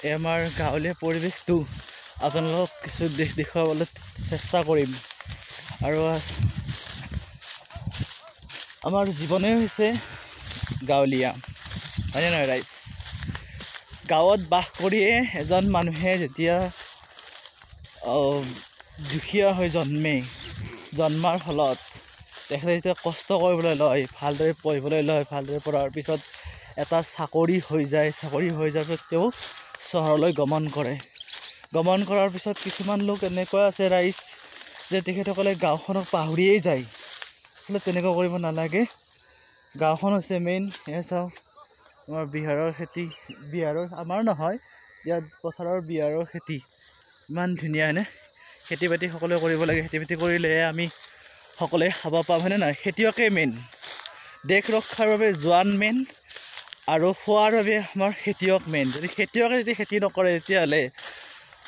এই আমাৰ গাঁৱলীয়া পৰিৱেশটো আপোনালোকক কিছু দেখুৱাবলৈ চেষ্টা কৰিম আৰু আমাৰ জীৱনেই হৈছে গাঁৱলীয়া হয়নে নহয় ৰাইজ গাঁৱত বাস কৰিয়ে এজন মানুহে যেতিয়া দুখীয়া হৈ জন্মাৰ ফলত তেখেতে যেতিয়া কষ্ট কৰিবলৈ লয় ভালদৰে পঢ়িবলৈ লয় ভালদৰে পঢ়াৰ পিছত এটা চাকৰি হৈ যায় পিছত তেওঁ চহৰলৈ গমন কৰাৰ পিছত কিছুমান লোক এনেকুৱা আছে ৰাইজ যে তেখেতসকলে গাঁওখনক পাহৰিয়েই যায় তেনেকুৱা কৰিব নালাগে গাঁওখন হৈছে মেইন এয়া চাওক আমাৰ বিহাৰৰ আমাৰ নহয় ইয়াত পথাৰৰ বিহাৰৰ খেতি ইমান ধুনীয়া হয়নে খেতি বাতি সকলোৱে কৰিব লাগে খেতি বাতি কৰিলেহে আমি সকলোৱে খাব পাম হয়নে নহয় খেতিয়কে মেইন দেশ ৰক্ষাৰ বাবে জোৱান মেইন আৰু খোৱাৰ বাবে আমাৰ খেতিয়ক মেইন যদি খেতিয়কে যদি খেতি নকৰে তেতিয়াহ'লে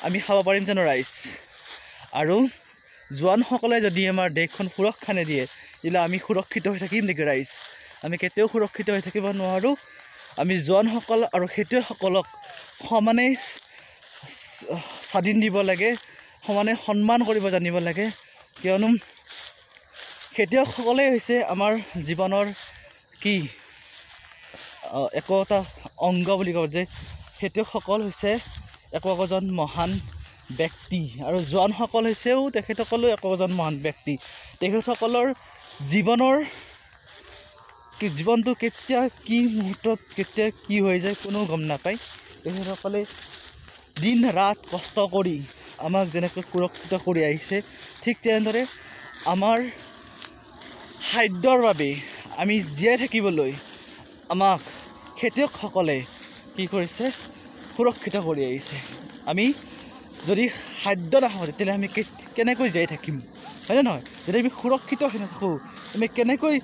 আমি খাব পাৰিম জানো ৰাইজ আৰু জোৱানসকলে যদি আমাৰ দেশখন সুৰক্ষা নিদিয়ে তেতিয়াহ'লে আমি সুৰক্ষিত হৈ থাকিম নেকি ৰাইজ আমি কেতিয়াও সুৰক্ষিত হৈ থাকিব নোৱাৰোঁ আমি জোৱানসকল আৰু খেতিয়কসকলক সমানে স্বাধীন দিব লাগে সমানে সন্মান কৰিব জানিব লাগে কিয়নো খেতিয়কসকলেই হৈছে আমাৰ জীৱনৰ কি একোটা অংগ বুলি কওঁ যে খেতিয়কসকল হৈছে একোজন মহান ব্যক্তি আৰু জোৱানসকল হৈছেও তেখেতসকলেও একোজন মহান ব্যক্তি তেখেতসকলৰ জীৱনটো কেতিয়া কি মুহূৰ্তত কেতিয়া কি হৈ যায় কোনো গম নাপায় তেখেতসকলে দিন ৰাত কষ্ট কৰি আমাক যেনেকৈ সুৰক্ষিত কৰি আহিছে ঠিক তেনেদৰে আমাৰ খাদ্যৰ বাবে আমি জীয়াই থাকিবলৈ আমাক খেতিয়কসকলে কি কৰিছে সুৰক্ষিত কৰি আহিছে আমি যদি খাদ্য নাখাওঁ তেতিয়াহ'লে আমি কেনেকৈ জীয়াই থাকিম হয়নে নহয় যদি আমি সুৰক্ষিত হৈ নাথাকোঁ আমি কেনেকৈ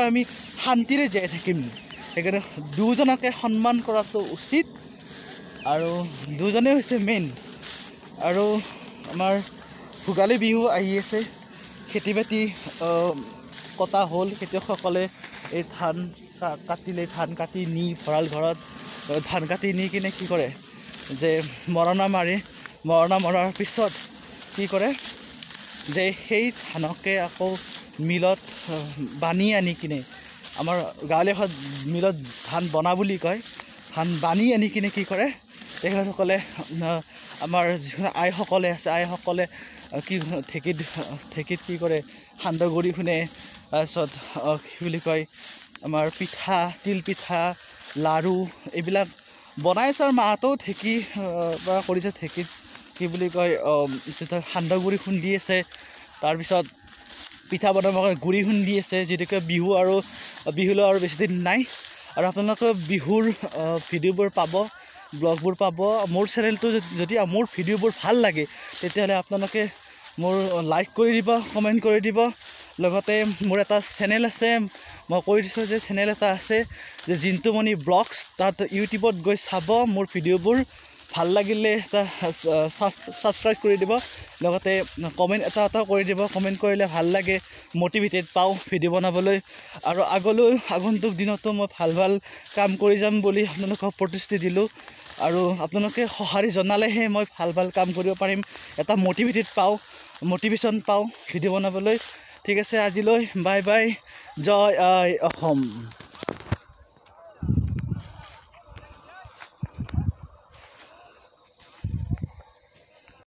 আমি শান্তিৰে জীয়াই থাকিম সেইকাৰণে দুজনকে সন্মান কৰাটো উচিত আৰু দুজনেই হৈছে মেইন আৰু আমাৰ ভোগালী বিহু আহি আছে খেতি বাতি কটা হ'ল খেতিয়কসকলে এই ধান কাটি নি ভঁৰাল ঘৰত ধান কাটি নি কিনে কি কৰে যে মৰণা মৰাৰ পিছত কি কৰে যে সেই ধানকে আকৌ মিলত বানি আনি কিনে আমাৰ গাঁৱলীয়া ভাষাত মিলত ধান বনা বুলি কয় ধান বানি আনি কিনে কি কৰে তেখেতসকলে আমাৰ যিখিনি আইসকলে আছে আইসকলে কি ঢেঁকীত কি কৰে সান্দহ গুড়ি খুন্দে তাৰপিছত কি বুলি কয় আমাৰ পিঠা তিল পিঠা লাড়ু এইবিলাক বনাইছে আৰু মাহঁতেও ঢেঁকী পৰা কৰিছে ঢেঁকীত কি বুলি কয় সান্দহ গুড়ি খুন্দি আছে তাৰপিছত পিঠা বনাবৰ কাৰণে গুড়ি খুন্দি আছে যিহেতুকে বিহুলৈ আৰু বেছিদিন নাই আৰু আপোনালোকে বিহুৰ ভিডিঅ'বোৰ পাব ব্লগবোৰ পাব মোৰ চেনেলটো যদি মোৰ ভিডিঅ'বোৰ ভাল লাগে তেতিয়াহ'লে আপোনালোকে মোৰ লাইক কৰি দিব কমেণ্ট কৰি দিব লগতে মোৰ এটা চেনেল আছে মই কৈ দিছোঁ যে চেনেল এটা আছে যে জিন্তুমণি ব্লগছ তাত ইউটিউবত গৈ চাব মোৰ ভিডিঅ'বোৰ ভাল লাগিলে এটা ছাবস্ক্ৰাইব কৰি দিব লগতে কমেণ্ট এটা কৰি দিব কমেণ্ট কৰিলে ভাল লাগে মটিভেটেড পাওঁ ভিডিঅ' বনাবলৈ আৰু আগন্তুক দিনতো মই ভাল কাম কৰি যাম বুলি আপোনালোকক প্ৰতিশ্ৰুতি দিলোঁ আৰু আপোনালোকে সঁহাৰি জনালেহে মই ভাল কাম কৰিব পাৰিম এটা মটিভেশ্যন পাওঁ ভিডিঅ' বনাবলৈ ঠিক আছে আজিলৈ বাই বাই জয় আই অসম।